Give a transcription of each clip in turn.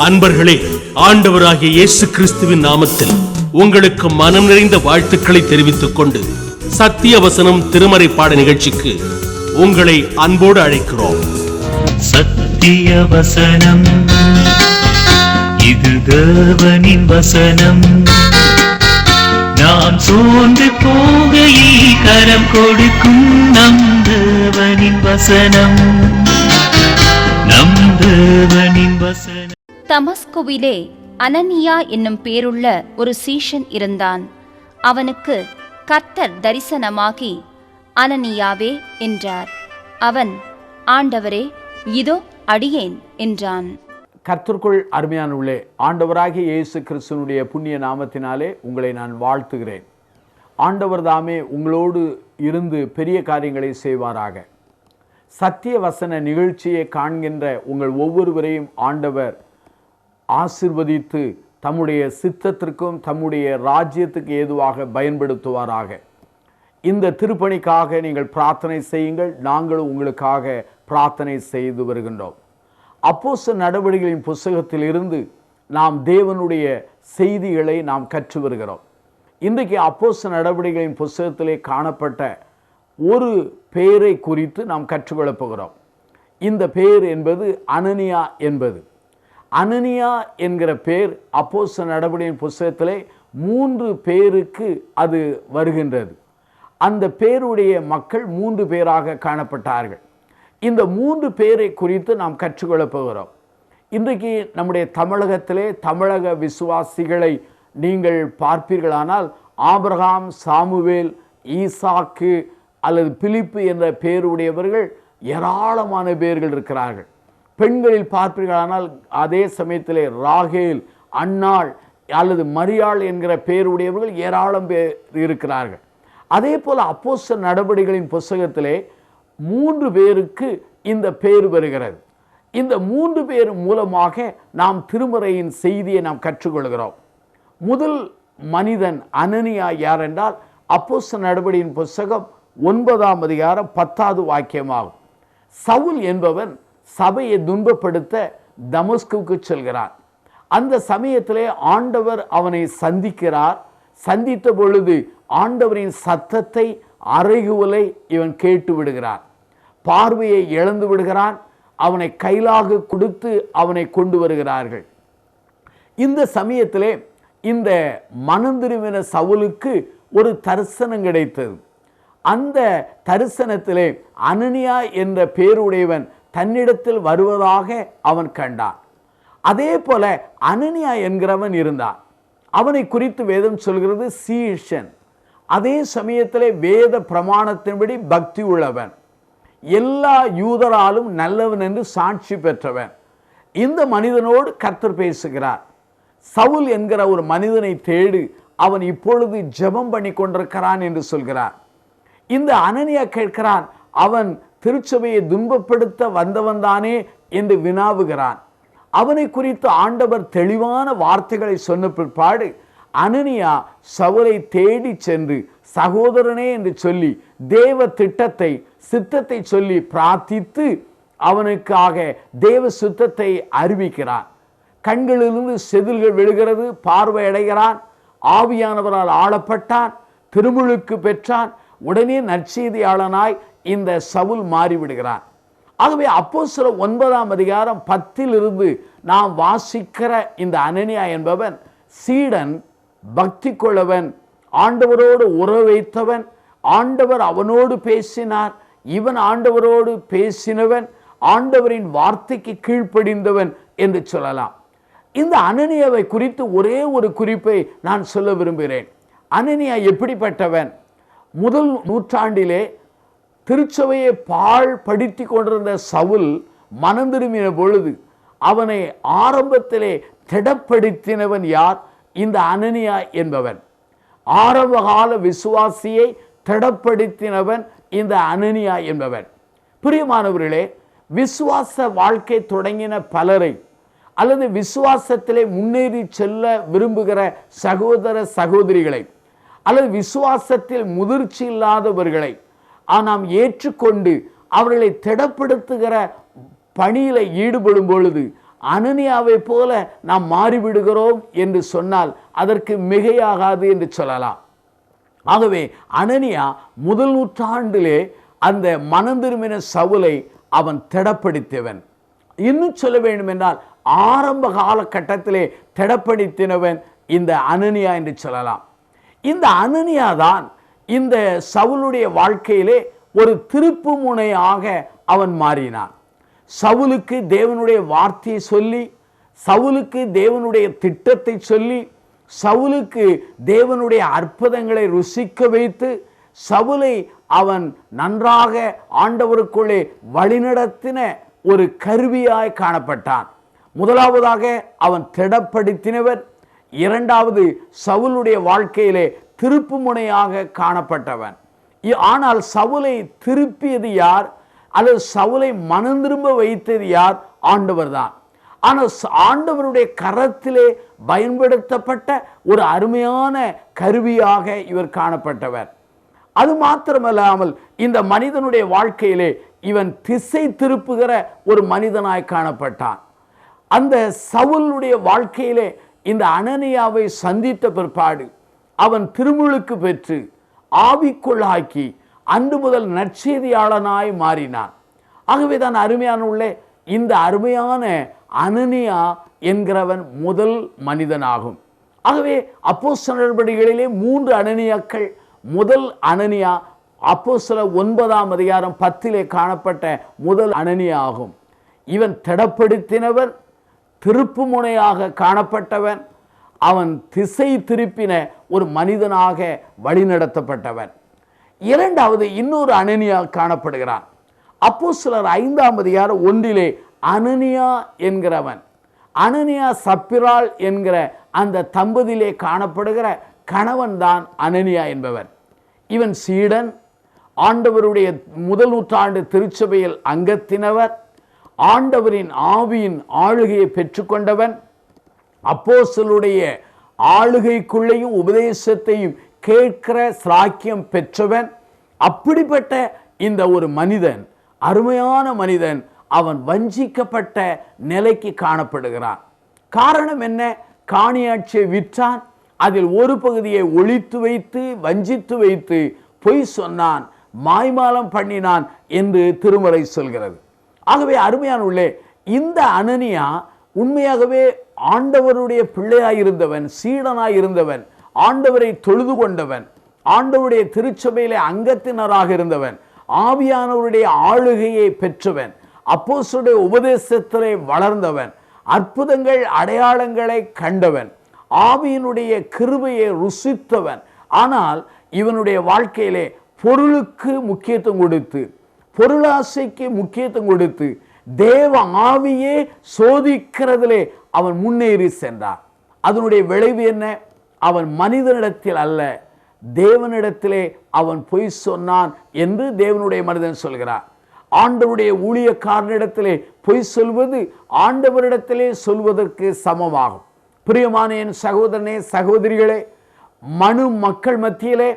அன்பர்களே, ஆண்டவராகிய இயேசு கிறிஸ்துவின் நாமத்தில் உங்களுக்கு மனம் நிறைந்த வாழ்த்துக்களை தெரிவித்துக் கொண்டு சத்திய வசனம் திருமறை பாட நிகழ்ச்சிக்கு உங்களை அன்போடு அழைக்கிறோம். சத்திய வசனம், இது தேவனின் வசனம். நாம் சோர்ந்து போகையில் கரம் கொடுக்கும் நம் தேவனின் வசனம், நம் தேவனின் வசனம். தமஸ்குவிலே அனனியா என்னும் பேருள்ள ஒரு சீஷன் இருந்தான். அவனுக்கு கர்த்தர் தரிசனமாகி, அனனியாவே என்றார். அவன், ஆண்டவரே, இதோ அடியேன் என்றான். கர்த்தருக்குள் அருமையானவர்களே, ஆண்டவராகிய இயேசு கிறிஸ்துவினுடைய புண்ணிய நாமத்தினாலே உங்களை நான் வாழ்த்துகிறேன். ஆண்டவர் தாமே உங்களோடு இருந்து பெரிய காரியங்களை செய்வாராக. சத்திய வசன நிகழ்ச்சியை காண்கின்ற உங்கள் ஒவ்வொருவரையும் ஆண்டவர் ஆசீர்வதித்து தம்முடைய சித்தத்திற்கும் தம்முடைய ராஜ்யத்துக்கு ஏதுவாக பயன்படுத்துவாராக. இந்த திருப்பணிக்காக நீங்கள் பிரார்த்தனை செய்யுங்கள். நாங்களும் உங்களுக்காக பிரார்த்தனை செய்து வருகின்றோம். அப்போஸ்தலர் நடவடிக்கைகளின் புஸ்தகத்தில் இருந்து நாம் தேவனுடைய செய்திகளை நாம் கற்று வருகிறோம். இன்றைக்கு அப்போஸ்தலர் நடவடிக்கைகளின் புஸ்தகத்திலே காணப்பட்ட ஒரு பெயரை குறித்து நாம் கற்றுக்கொள்ளப் போகிறோம். இந்த பெயர் என்பது அனனியா என்பது. அனனியா என்கிற பெயர் அப்போஸ்தலர் நடவடிக்கையின் புஸ்தகத்திலே 3 பேருக்கு அது வருகின்றது. அந்த பேருடைய மக்கள் 3 பேராக காணப்பட்டார்கள். இந்த 3 பேரை குறித்து நாம் கற்றுக்கொள்ளப் போகிறோம். இன்றைக்கு நம்முடைய தமிழகத்திலே தமிழக விசுவாசிகளை நீங்கள் பார்ப்பீர்களானால் ஆபிரகாம், சாமுவேல், ஈசாக்கு அல்லது பிலிப்பு என்ற பேருடையவர்கள் ஏராளமான பேர்கள் இருக்கிறார்கள். பெண்களில் பார்ப்பீர்களானால் அதே சமயத்திலே ராகேல், அன்னாள் அல்லது மரியாள் என்கிற பேருடையவர்கள் ஏராளம் பேர் இருக்கிறார்கள். அதே போல் அப்போஸ்தலர் நடவடிக்கைகளின் புஸ்தகத்திலே 3 பேருக்கு இந்த பேர் வருகிறது. இந்த 3 பேர் மூலமாக நாம் திருமறையின் செய்தியை நாம் கற்றுக்கொள்கிறோம். முதல் மனிதன் அனனியா யார் என்றால் அப்போஸ்தலர் நடவடிக்கையின் புஸ்தகம் 9ஆம் அதிகாரம் 10வது வாக்கியமாகும். சவுல் என்பவன் சபையை துன்பப்படுத்த தமஸ்குவுக்கு செல்கிறார். அந்த சமயத்திலே ஆண்டவர் அவனை சந்திக்கிறார். சந்தித்த பொழுது ஆண்டவரின் சத்தத்தை, அறைகூவலை இவன் கேட்டு விடுகிறான். பார்வையை இழந்து விடுகிறான். அவனை கைலாக கொடுத்து அவனை கொண்டு வருகிறார்கள். இந்த சமயத்திலே இந்த மனம் திரும்பின சவுலுக்கு ஒரு தரிசனம் கிடைத்தது. அந்த தரிசனத்திலே அனனியா என்ற பேருடையவன் தன்னிடத்தில் வருவதாக அவன் கண்டான். அதே போல அனனியா என்கிறவன் இருந்தான். அவனை குறித்து வேதம் சொல்கிறது சீஷன். அதே சமயத்திலே வேத பிரமாணத்தின்படி பக்தி உள்ளவன், எல்லா யூதராலும் நல்லவன் என்று சாட்சி பெற்றவன். இந்த மனிதனோடு கர்த்தர் பேசுகிறார். சவுல் என்கிற ஒரு மனிதனை தேடி அவன் இப்பொழுது ஜெபம் பண்ணி கொண்டிருக்கிறான் என்று சொல்கிறார். இந்த அனனியா கேட்கிறான், அவன் திருச்சபையை துன்பப்படுத்த வந்தவன் தானே என்று வினாவுகிறான். அவனை குறித்து ஆண்டவர் தெளிவான வார்த்தைகளை சொன்ன பிற்பாடு அனனியா சவுலை தேடி சென்று சகோதரனே என்று சொல்லி தேவ திட்டத்தை, சித்தத்தை சொல்லி பிரார்த்தித்து அவனுக்காக தேவ சுத்தத்தை அறிவிக்கிறான். கண்களிலிருந்து செதில்கள் விழுகிறது, பார்வையடைகிறான், ஆவியானவரால் ஆளப்பட்டான், திருமுழுக்கு பெற்றான். உடனே நற்செய்தியாளனாய் இந்த சவுல் மாறிவிடுகிறான். ஆகவே அப்போஸ்தலர் 9ஆம் அதிகாரம் 10லிருந்து நாம் வாசிக்கிற இந்த அனனியா என்பவன் சீடன், பக்தி கொள்ளவன், ஆண்டவரோடு உறவு வைத்தவன். ஆண்டவர் அவனோடு பேசினார், இவன் ஆண்டவரோடு பேசினவன், ஆண்டவரின் வார்த்தைக்கு கீழ்ப்படிந்தவன் என்று சொல்லலாம். இந்த அனனியாவை குறித்து ஒரே ஒரு குறிப்பை நான் சொல்ல விரும்புகிறேன். அனனியா எப்படிப்பட்டவன்? முதல் நூற்றாண்டிலே திருச்சபையை பாழ்படுத்தி கொண்டிருந்த சவுல் மனம் திரும்பின பொழுது அவனை ஆரம்பத்திலே திடப்படுத்தினவன் யார்? இந்த அனனியா என்பவன். ஆரம்பகால விசுவாசியை திடப்படுத்தினவன் இந்த அனனியா என்பவன். பிரியமானவர்களே, விசுவாச வாழ்க்கை தொடங்கின பலரை அல்லது விசுவாசத்திலே முன்னேறி செல்ல விரும்புகிற சகோதர சகோதரிகளை அல்லது விசுவாசத்தில் முதிர்ச்சி இல்லாதவர்களை நாம் ஏற்றுக்கொண்டு அவர்களை திடப்படுத்துகிற பணியில ஈடுபடும் பொழுது அனனியாவை போல நாம் மாறிவிடுகிறோம் என்று சொன்னால் அதற்கு மிகையாகாது என்று சொல்லலாம். ஆகவே அனனியா முதல் நூற்றாண்டிலே அந்த மனம் திரும்பின சவுலை அவன் திடப்படுத்தியவன். இன்னும் சொல்ல வேண்டும் என்றால் ஆரம்ப காலகட்டத்திலே திடப்படுத்தினவன் இந்த அனனியா என்று சொல்லலாம். இந்த அனனியா தான் இந்த சவுலுடைய வாழ்க்கையிலே ஒரு திருப்பு முனையாக அவன் மாறினான். சவுலுக்கு தேவனுடைய வார்த்தையை சொல்லி, சவுலுக்கு தேவனுடைய திட்டத்தை சொல்லி, சவுலுக்கு தேவனுடைய அற்புதங்களை ருசிக்க வைத்து சவுலை அவன் நன்றாக ஆண்டவருக்குள்ளே வழிநடத்தின ஒரு கருவியாய் காணப்பட்டான். முதலாவதாக அவன் திடப்படுத்தினவர், இரண்டாவது சவுலுடைய வாழ்க்கையிலே திருப்பு முனையாக காணப்பட்டவன். ஆனால் சவுலை திருப்பியது யார் அல்லது சவுலை மனம் திரும்ப வைத்தது யார்? ஆண்டவர் தான். ஆனால் ஆண்டவருடைய கரத்திலே பயன்படுத்தப்பட்ட ஒரு அருமையான கருவியாக இவர் காணப்பட்டவர். அது மாத்திரமல்லாமல் இந்த மனிதனுடைய வாழ்க்கையிலே இவன் திசை திருப்புகிற ஒரு மனிதனாய் காணப்பட்டான். அந்த சவுலுடைய வாழ்க்கையிலே இந்த அனனியாவை சந்தித்த பிற்பாடு அவன் திருமுழுக்கு பெற்று ஆவிக்குள்ளாக்கி அன்று முதல் நற்செய்தியாளனாய் மாறினான். ஆகவே தான் அருமையான இந்த அருமையான அனனியா என்கிறவன் முதல் மனிதனாகும். ஆகவே அப்போஸ்தலர் நடபடிகளிலே 3 அனனியாக்கள். முதல் அனனியா அப்போஸ்தலர் 9ஆம் அதிகாரம் 10 காணப்பட்ட முதல் அனனியா ஆகும். இவன் திடப்படுத்தினவன், திருப்பு முனையாக காணப்பட்டவன், அவன் திசை திருப்பின ஒரு மனிதனாக வழிநடத்தப்பட்டவன். இரண்டாவது இன்னொரு அனனியா காணப்படுகிறான். அப்போஸ்தலர் 5ஆம் அதிகாரம் 1 அனனியா என்கிறவன், அனனியா சப்பிராள் என்கிற அந்த தம்பதியிலே காணப்படுகிற கணவன் தான் அனனியா என்பவன். இவன் சீடன், ஆண்டவருடைய முதல் நூற்றாண்டு திருச்சபையில் அங்கத்தினவர், ஆண்டவரின் ஆவியின் ஆளுகையை பெற்றுக்கொண்டவன், அப்போஸ்தலருடைய ஆளுகைக்குள்ளேயும் உபதேசத்தையும் கேட்கிற சிராக்கியம் பெற்றவன். அப்படிப்பட்ட இந்த ஒரு மனிதன், அருமையான மனிதன், அவன் வஞ்சிக்கப்பட்ட நிலைக்கு காணப்படுகிறான். காரணம் என்ன? காணியாட்சியை விற்றான், அதில் ஒரு பகுதியை ஒளித்து வைத்து வஞ்சித்து வைத்து பொய் சொன்னான், மாய்மாலம் பண்ணினான் என்று திருமறை சொல்கிறது. ஆகவே அருமையான இந்த அனனியா உண்மையாகவே ஆண்டவருடைய பிள்ளையாயிருந்தவன், சீடனாயிருந்தவன், ஆண்டவரை தொழுது கொண்டவன், ஆண்டவருடைய திருச்சபையிலே அங்கத்தினராக இருந்தவன், ஆவியானவருடைய ஆளுகையை பெற்றவன், அப்போஸ்தலருடைய உபதேசத்திலே வளர்ந்தவன், அற்புதங்கள் அடையாளங்களை கண்டவன், ஆவியினுடைய கிருபையை ருசித்தவன். ஆனால் இவனுடைய வாழ்க்கையிலே பொருளுக்கு முக்கியத்துவம் கொடுத்து, பொருளாசைக்கு முக்கியத்துவம் கொடுத்து, தேவ ஆவியே சோதிக்கிறதிலே அவன் முன்னேறி சென்றான். அதனுடைய விளைவு என்ன? அவன் மனிதனிடத்தில் அல்ல, தேவனிடத்திலே அவன் பொய் சொன்னான் என்று தேவனுடைய மனிதன் சொல்கிறார். ஆண்டவருடைய ஊழியக்காரனிடத்திலே பொய் சொல்வது ஆண்டவரிடத்திலே சொல்வதற்கு சமமாகும். பிரியமான என் சகோதரனே, சகோதரிகளே, மனு மக்கள் மத்தியிலே,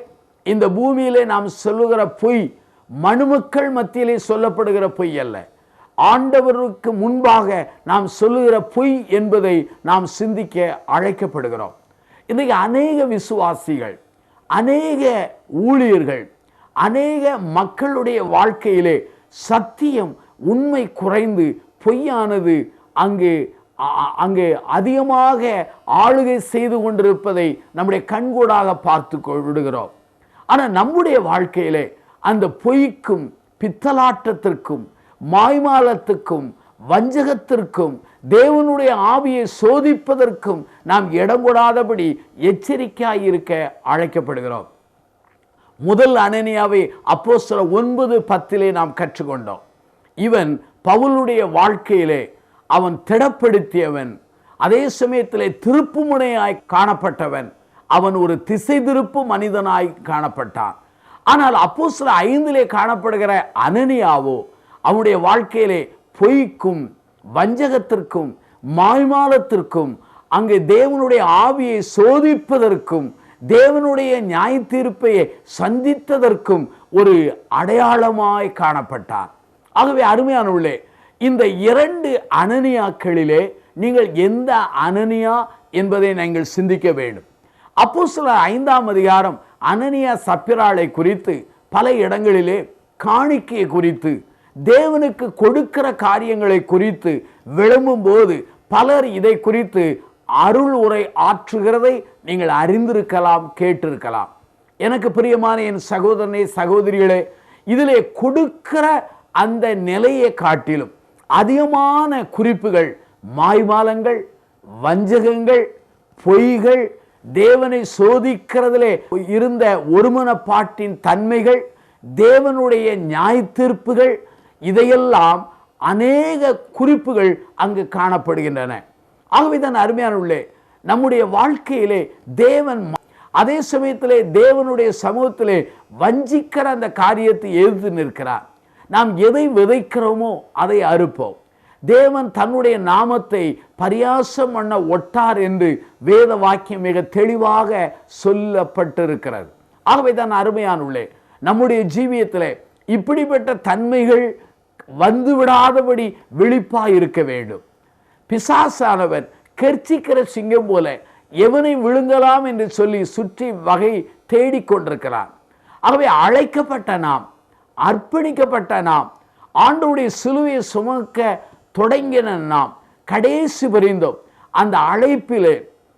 இந்த பூமியிலே நாம் சொல்லுகிற பொய் மனுமக்கள் மத்தியிலே சொல்லப்படுகிற பொய் அல்ல, ஆண்டவருக்கு முன்பாக நாம் சொல்லுகிற பொய் என்பதை நாம் சிந்திக்க அழைக்கப்படுகிறோம். இன்றைக்கு அநேக விசுவாசிகள், அநேக ஊழியர்கள், அநேக மக்களுடைய வாழ்க்கையிலே சத்தியம், உண்மை குறைந்து பொய்யானது அங்கே அதிகமாக ஆளுகை செய்து கொண்டிருப்பதை நம்முடைய கண்கூடாக பார்த்து விடுகிறோம். ஆனால் நம்முடைய வாழ்க்கையிலே அந்த பொய்க்கும் பித்தலாட்டத்திற்கும் மாய்மாலத்துக்கும் வஞ்சகத்திற்கும் தேவனுடைய ஆவியை சோதிப்பதற்கும் நாம் இடம் கொடாதபடி எச்சரிக்கையாய் இருக்க அழைக்கப்படுகிறோம். முதல் அனனியாவை அப்போஸ்தலர் 9:10 நாம் கற்றுக்கொண்டோம். இவன் பவுலுடைய வாழ்க்கையிலே அவன் திடப்படுத்தியவன், அதே சமயத்திலே திருப்பு முனையாய் காணப்பட்டவன், அவன் ஒரு திசை திருப்பு மனிதனாய் காணப்பட்டான். ஆனால் அப்போஸ்தலர் 5 காணப்படுகிற அனனியாவோ அவனுடைய வாழ்க்கையிலே பொய்க்கும் வஞ்சகத்திற்கும் மாய்மாலத்திற்கும் அங்கே தேவனுடைய ஆவியை சோதிப்பதற்கும் தேவனுடைய நியாய தீர்ப்பையை சந்தித்ததற்கும் ஒரு அடையாளமாய் காணப்பட்டான். ஆகவே அருமையானவர்களே, இந்த 2 அனனியாக்களிலே நீங்கள் எந்த அனனியா என்பதை நீங்கள் சிந்திக்க வேண்டும். அப்போஸ்தலர் 5ஆம் அதிகாரம் அனனியா சப்பிராளை குறித்து பல இடங்களிலே காணிக்கை குறித்து தேவனுக்கு கொடுக்கிற காரியங்களை குறித்து விளம்பும் போது பலர் இதை குறித்து அருள் உரை ஆற்றுகிறதை நீங்கள் அறிந்திருக்கலாம், கேட்டிருக்கலாம். எனக்கு பிரியமான என் சகோதரனே, சகோதரிகளே, இதிலே கொடுக்கிற அந்த நிலையை காட்டிலும் அதிகமான குறிப்புகள் மாய்மாலங்கள், வஞ்சகங்கள், பொய்கள், தேவனை சோதிக்கிறதிலே இருந்த ஒருமனப்பாட்டின் தன்மைகள், தேவனுடைய நியாய தீர்ப்புகள், இதையெல்லாம் அநேக குறிப்புகள் அங்கு காணப்படுகின்றன. ஆகவே தான் அருமையானவர்களே, நம்முடைய வாழ்க்கையிலே தேவன் அதே சமயத்திலே தேவனுடைய சமூகத்திலே வஞ்சிக்கிற அந்த காரியத்தை எதிர்த்து நிற்கிறார். நாம் எதை விதைக்கிறோமோ அதை அறுப்போம். தேவன் தன்னுடைய நாமத்தை பரியாசம் பண்ண ஒட்டார் என்று வேத வாக்கியம் மிக தெளிவாக சொல்லப்பட்டிருக்கிறது. ஆகவே தான் அருமையானவர்களே, நம்முடைய ஜீவியத்தில் இப்படிப்பட்ட தன்மைகள் வந்துவிடாதபடி விழிப்பாய் இருக்க வேண்டும். பிசாசானவன் கெர்ச்சிக்கிற சிங்கம் போல எவனை விழுங்கலாம் என்று சொல்லி சுற்றி வகை தேடிக்கொண்டிருக்கிறான். ஆகவே அழைக்கப்பட்ட நாம், அர்ப்பணிக்கப்பட்ட நாம், ஆண்டவருடைய சிலுவையை சுமக்க தொடங்கின நாம் கடைசி பரிந்தோம் அந்த அழைப்பிலே,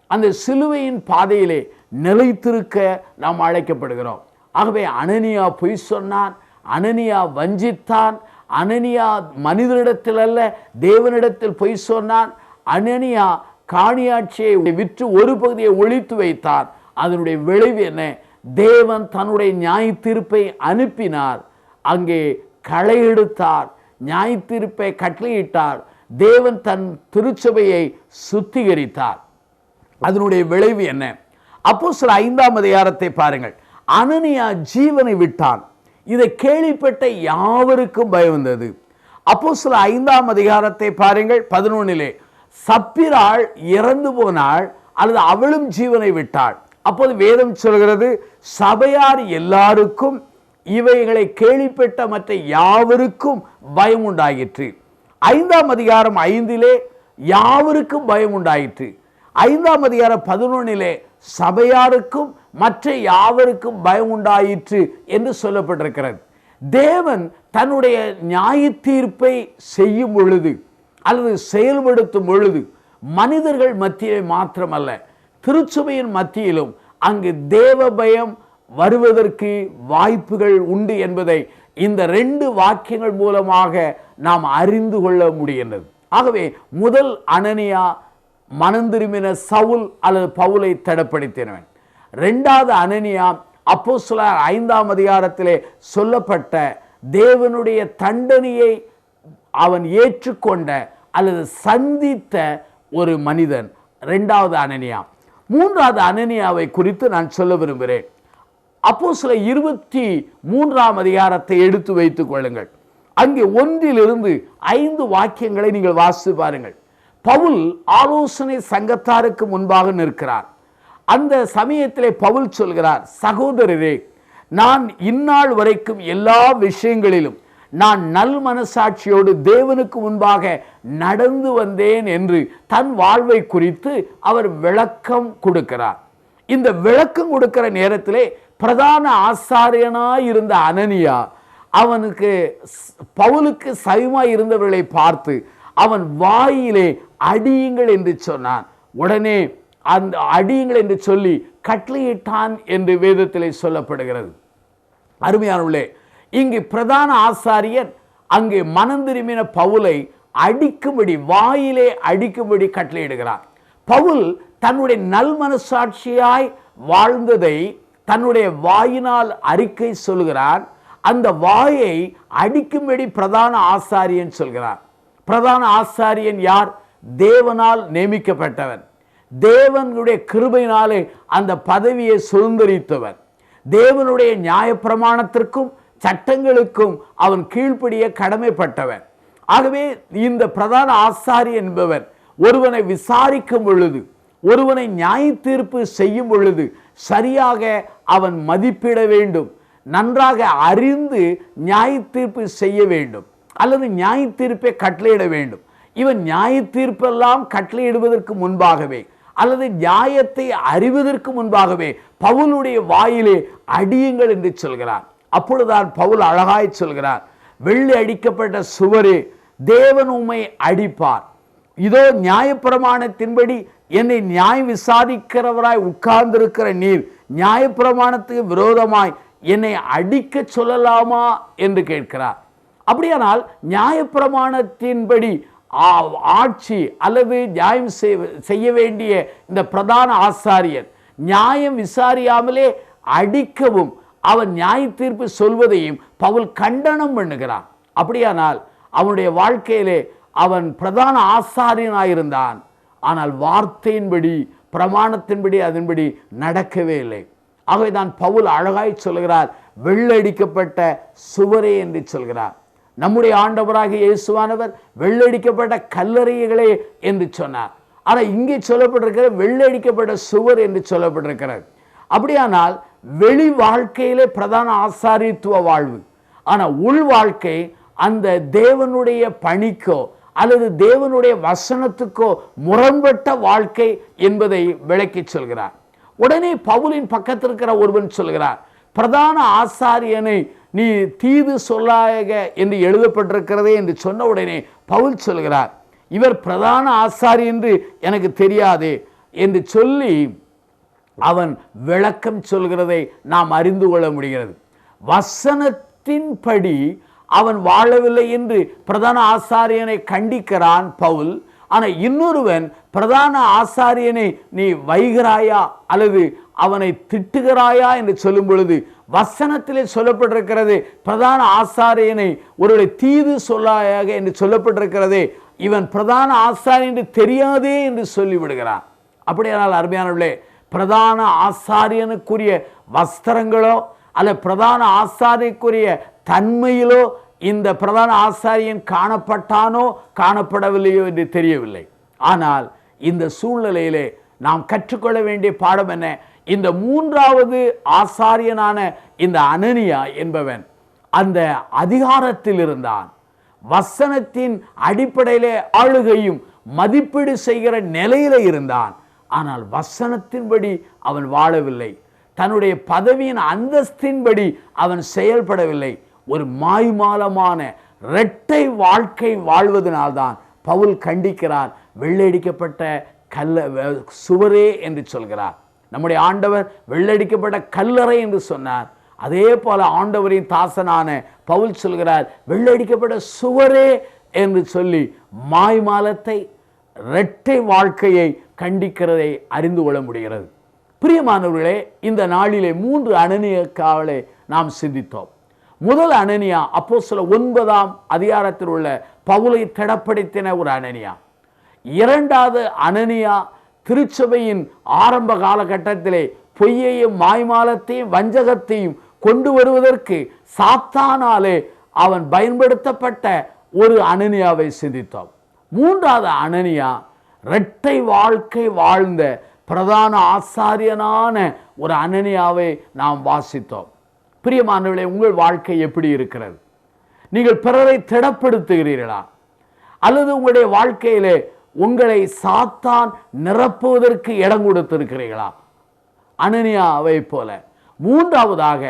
அந்த சிலுவையின் பாதையிலே நிலைத்திருக்க நாம் அழைக்கப்படுகிறோம். ஆகவே அனனியா பொய் சொன்னான், அனனியா வஞ்சித்தான், அனனியா மனிதனிடத்தில் அல்ல தேவனிடத்தில் பொய் சொன்னான். அனனியா காணியாட்சியை விற்று ஒரு பகுதியை ஒழித்து வைத்தார். அதனுடைய விளைவு என்ன? தேவன் தன்னுடைய நியாய தீர்ப்பை அனுப்பினார். அங்கே களை எடுத்தார், நியாய தீர்ப்பை கட்டளையிட்டார். தேவன் தன் திருச்சபையை சுத்திகரித்தார். அதனுடைய விளைவு என்ன? அப்போஸ்தலர் 5ஆம் அதிகாரத்தை பாருங்கள். அனனியா ஜீவனை விட்டான். இதை கேள்விப்பட்ட யாவருக்கும் பயம் வந்தது. அப்போஸ்தலர் 5ஆம் அதிகாரத்தை பாருங்கள். 11 சப்பிராள் இறந்து போனாள், அல்லது அவளும் ஜீவனை விட்டாள். அப்போது வேதம் சொல்கிறது, சபையார் எல்லாருக்கும் இவைகளை கேள்விப்பட்ட மற்ற யாவருக்கும் பயம் உண்டாயிற்று. 5ஆம் அதிகாரம் 5 யாவருக்கும் பயம் உண்டாயிற்று. 5ஆம் அதிகாரம் 11 சபையாருக்கும் மற்ற யாவருக்கும் பயம் உண்டாயிற்று என்று சொல்லப்பட்டிருக்கிறது. தேவன் தன்னுடைய நியாய தீர்ப்பை செய்யும் பொழுது அல்லது செயல்படுத்தும் பொழுது மனிதர்கள் மத்தியிலே மாத்திரமல்ல, திருச்சபையின் மத்தியிலும் அங்கு தேவ பயம் வருவதற்கு வாய்ப்புகள் உண்டு என்பதை இந்த 2 வாக்கியங்கள் மூலமாக நாம் அறிந்து கொள்ள முடிகின்றது. ஆகவே முதல் அனனியா மனம் திரும்பின சவுல் அல்லது பவுலை தடப்படுத்தினவன். 2வது அனனியா அப்போஸ்தலர் 5ஆம் அதிகாரத்திலே சொல்லப்பட்ட தேவனுடைய தண்டனையை அவன் ஏற்றுக்கொண்ட அல்லது சந்தித்த ஒரு மனிதன் 2வது அனனியா. 3வது அனனியாவை குறித்து நான் சொல்ல விரும்புகிறேன். அப்போஸ்தலர் 23ஆம் அதிகாரத்தை எடுத்து வைத்துக் கொள்ளுங்கள். அங்கே 1 5 வாக்கியங்களை நீங்கள் வாசித்து பாருங்கள். பவுல் ஆலோசனை சங்கத்தாருக்கு முன்பாக நிற்கிறார். அந்த சமயத்திலே பவுல் சொல்கிறார், சகோதரரே, நான் இந்நாள் வரைக்கும் எல்லா விஷயங்களிலும் நான் நல் மனசாட்சியோடு தேவனுக்கு முன்பாக நடந்து வந்தேன் என்று தன் வாழ்வை குறித்து அவர் விளக்கம் கொடுக்கிறார். இந்த விளக்கம் கொடுக்கிற நேரத்திலே பிரதான ஆசாரியனாய் இருந்த அனனியா அவனுக்கு பவுலுக்கு சமமாய் இருந்தவர்களை பார்த்து அவன் வாயிலே அடியுங்கள் என்று சொன்னான். உடனே அந்த அடியுங்கள் என்று சொல்லி கட்டளையிட்டான் என்று வேதத்திலே சொல்லப்படுகிறது. அருமையானவர்களே, இங்கு பிரதான ஆசாரியன் அங்கே மனம் திரும்பின பவுலை அடிக்கும்படி, வாயிலே அடிக்கும்படி கட்டளையிடுகிறார். பவுல் தன்னுடைய நல் மனசாட்சியாய் வாழ்ந்ததை தன்னுடைய வாயினால் அறிக்கை சொல்கிறார். அந்த வாயை அடிக்கும்படி பிரதான ஆசாரியன் சொல்கிறார். பிரதான ஆசாரியன் யார்? தேவனால் நியமிக்கப்பட்டவன், தேவனுடைய கிருபையினாலே அந்த பதவியை சுதந்திரித்தவன், தேவனுடைய நியாயப்பிரமாணத்திற்கும் சட்டங்களுக்கும் அவன் கீழ்ப்படிய கடமைப்பட்டவன். ஆகவே இந்த பிரதான ஆசாரியன் என்பவன் ஒருவனை விசாரிக்கும் பொழுது, ஒருவனை நியாய தீர்ப்பு செய்யும் பொழுது சரியாக அவன் மதிப்பிட வேண்டும், நன்றாக அறிந்து நியாய தீர்ப்பு செய்ய வேண்டும். அல்லது நியாய தீர்ப்பை கட்டளையிட வேண்டும். இவன் நியாய தீர்ப்பெல்லாம் கட்டளையிடுவதற்கு முன்பாகவே அல்லது நியாயத்தை அறிவதற்கு முன்பாகவே பவுலுடைய வாயிலே அடியுங்கள் என்று சொல்கிறார். அப்பொழுதுதான் பவுல் அழகாய் சொல்கிறார், வெள்ளை அடிக்கப்பட்ட சுவரே, தேவன் உம்மை அடிப்பார். இதோ நியாயப்பிரமாணத்தின்படி என்னை நியாயம் விசாரிக்கிறவராய் உட்கார்ந்திருக்கிற நீர் நியாயப்பிரமாணத்துக்கு விரோதமாய் என்னை அடிக்க சொல்லலாமா என்று கேட்கிறார். அப்படியானால் நியாயப்பிரமாணத்தின்படி ஆட்சி அல்லது நியாயம் செய்ய வேண்டிய இந்த பிரதான ஆசாரியர் நியாயம் விசாரியாமலே அடிக்கவும் அவன் நியாய தீர்ப்பு சொல்வதையும் பவுல் கண்டனம் பண்ணுகிறான். அப்படியானால் அவனுடைய வாழ்க்கையிலே அவன் பிரதான ஆசாரியனாயிருந்தான். ஆனால் வார்த்தையின்படி பிரமாணத்தின்படி அதன்படி நடக்கவே இல்லை. ஆகவேதான் பவுல் அழகாய் சொல்கிறார், வெள்ளடிக்கப்பட்ட சுவரே என்று சொல்கிறார். நம்முடைய ஆண்டவராகிய இயேசுவானவர் வெள்ளடிக்கப்பட்ட கல்லறைகளே என்று சொன்னார். ஆனால் இங்கே சொல்லப்பட்டிருக்கிற வெள்ளடிக்கப்பட்ட சுவர் என்று சொல்லப்பட்டிருக்கிறது. அப்படியானால் வெளி வாழ்க்கையிலே பிரதான ஆசாரித்துவ வாழ்வு, ஆனால் உள் வாழ்க்கை அந்த தேவனுடைய பணிக்கோ அல்லது தேவனுடைய வசனத்துக்கோ முரண்பட்ட வாழ்க்கை என்பதை விளக்கி சொல்கிறார். உடனே பவுலின் பக்கத்தில் இருக்கிற ஒருவன் சொல்கிறார், பிரதான ஆசாரியனை நீ தீது சொல்லாக என்று எழுதப்பட்டிருக்கிறதே என்று சொன்ன உடனே பவுல் சொல்கிறார், இவர் பிரதான ஆசாரி என்று எனக்கு தெரியாதே என்று சொல்லி அவன் விளக்கம் சொல்கிறதை நாம் அறிந்து கொள்ள முடிகிறது. வசனத்தின்படி அவன் வாழவில்லை என்று பிரதான ஆசாரியனை கண்டிக்கிறான் பவுல். ஆனால் இன்னொருவன் பிரதான ஆசாரியனை நீ வைகிறாயா அல்லது அவனை திட்டுகிறாயா என்று சொல்லும் பொழுது வசனத்திலே சொல்லப்பட்டிருக்கிறது, பிரதான ஆசாரியனை ஒருவரை தீது சொல்லாயாக என்று சொல்லப்பட்டிருக்கிறதே, இவன் பிரதான ஆசாரியன் என்று தெரியாதே என்று சொல்லிவிடுகிறான். அப்படியானால் அருமையானவர்களே, பிரதான ஆசாரியனுக்குரிய வஸ்திரங்களோ அல்ல பிரதான ஆசாரியனுக்குரிய தன்மையிலோ இந்த பிரதான ஆசாரியன் காணப்பட்டானோ காணப்படவில்லையோ என்று தெரியவில்லை. ஆனால் இந்த சூழ்நிலையிலே நாம் கற்றுக்கொள்ள வேண்டிய பாடம் என்ன? இந்த மூன்றாவது ஆசாரியனான இந்த அனனியா என்பவன் அந்த அதிகாரத்தில் இருந்தான். வசனத்தின் அடிப்படையிலே ஆளுகையும் மதிப்பீடு செய்கிற நிலையில இருந்தான். ஆனால் வசனத்தின்படி அவன் வாழவில்லை. தன்னுடைய பதவியின் அந்தஸ்தின்படி அவன் செயல்படவில்லை. ஒரு மாய்மாலமான இரட்டை வாழ்க்கை வாழ்வதனால்தான் பவுல் கண்டிக்கிறார், வெள்ளையடிக்கப்பட்ட சுவரே என்று சொல்கிறார். நம்முடைய ஆண்டவர் வெள்ளடிக்கப்பட்ட கல்லறை என்று சொன்னார். அதே போல ஆண்டவரின் தாசனான பவுல் சொல்கிறார், வெள்ளடிக்கப்பட்ட சுவரே என்று சொல்லி மாய்மாலத்தை இரட்டை வாழ்க்கையை கண்டிக்கிறதை அறிந்து கொள்ள முடிகிறது. பிரியமானவர்களே, இந்த நாளிலே 3 அனனியாக்களை நாம் சிந்தித்தோம். முதல் அனனியா அப்போஸ்தலர் 9ஆம் அதிகாரத்தில் உள்ள பவுலை திடப்படுத்தின ஒரு அனனியா. இரண்டாவது அனனியா திருச்சபையின் ஆரம்ப காலகட்டத்திலே பொய்யையும் மாய்மாலத்தையும் வஞ்சகத்தையும் கொண்டு வருவதற்கு சாத்தானாலே அவன் பயன்படுத்தப்பட்ட ஒரு அனனியாவை சிந்தித்தோம். மூன்றாவது அனனியா இரட்டை வாழ்க்கை வாழ்ந்த பிரதான ஆசாரியனான ஒரு அனனியாவை நாம் வாசித்தோம். பிரியமானவர்களே, உங்கள் வாழ்க்கை எப்படி இருக்கிறது? நீங்கள் பிறரை திடப்படுத்துகிறீர்களா அல்லது உங்களுடைய வாழ்க்கையிலே உங்களை சாத்தான் நிரப்புவதற்கு இடம் கொடுத்திருக்கிறீர்களா? அனனியாவை போல. மூன்றாவதாக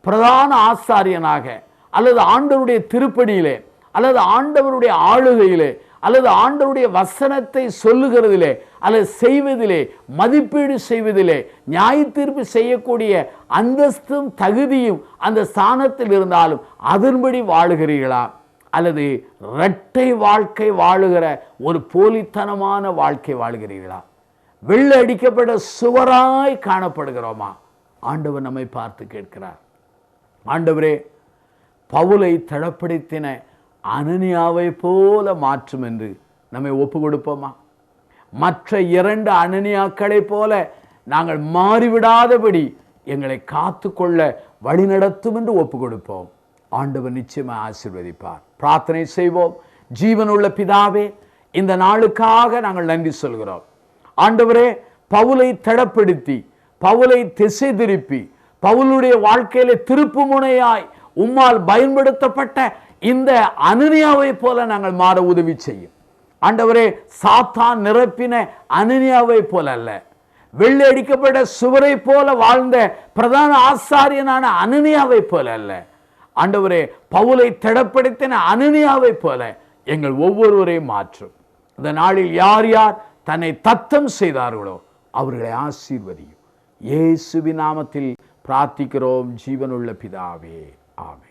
பிரதான ஆசாரியனாக அல்லது ஆண்டவருடைய திருப்படியிலே அல்லது ஆண்டவருடைய ஆளுகையிலே அல்லது ஆண்டவருடைய வசனத்தை சொல்லுகிறதிலே அல்லது செய்வதிலே மதிப்பீடு செய்வதிலே நியாய தீர்ப்பு செய்யக்கூடிய அந்தஸ்தும் தகுதியும் அந்த ஸ்தானத்தில் இருந்தாலும் அதன்படி வாழுகிறீர்களா அல்லது இரட்டை வாழ்க்கை வாழுகிற ஒரு போலித்தனமான வாழ்க்கை வாழுகிறீர்களா? வெள்ளை அடிக்கப்பட்ட சுவராய் காணப்படுகிறோமா? ஆண்டவர் நம்மை பார்த்து கேட்கிறார், ஆண்டவரே, பவுலை தடப்படுத்தின அனனியாவை போல மாற்றும் என்று நம்மை ஒப்பு கொடுப்போமா? மற்ற 2 அனனியாக்களை போல நாங்கள் மாறிவிடாதபடி எங்களை காத்து கொள்ள வழிநடத்தும் என்று ஒப்பு கொடுப்போம். ஆண்டவர் நிச்சயமாக ஆசீர்வதிப்பார். பிரார்த்தனை செய்வோம். ஜீவனுள்ள பிதாவே, இந்த நாளுக்காக நாங்கள் நன்றி சொல்கிறோம். ஆண்டவரே, பவுலை தடப்படுத்தி பவுலை திசை திருப்பி பவுலுடைய வாழ்க்கையில திருப்பு முனையாய் உம்மால் பயன்படுத்தப்பட்ட இந்த அனனியாவை போல நாங்கள் மாற உதவி செய்யும் ஆண்டவரே. சாத்தான் நிரப்பின அனனியாவை போல அல்ல, வெள்ளை அடிக்கப்பட்ட சுவரை போல வாழ்ந்த பிரதான ஆசாரியனான அனனியாவை போல அல்ல ஆண்டவரே, பவுலை திடப்படுத்தின அனனியாவை போல எங்கள் ஒவ்வொருவரையும் மாற்றும். இந்த நாளில் யார் யார் தன்னை தத்தம் செய்தார்களோ அவர்களை ஆசீர்வதியும். இயேசுவின் நாமத்தில் பிரார்த்திக்கிறோம் ஜீவனுள்ள பிதாவே, ஆமென்.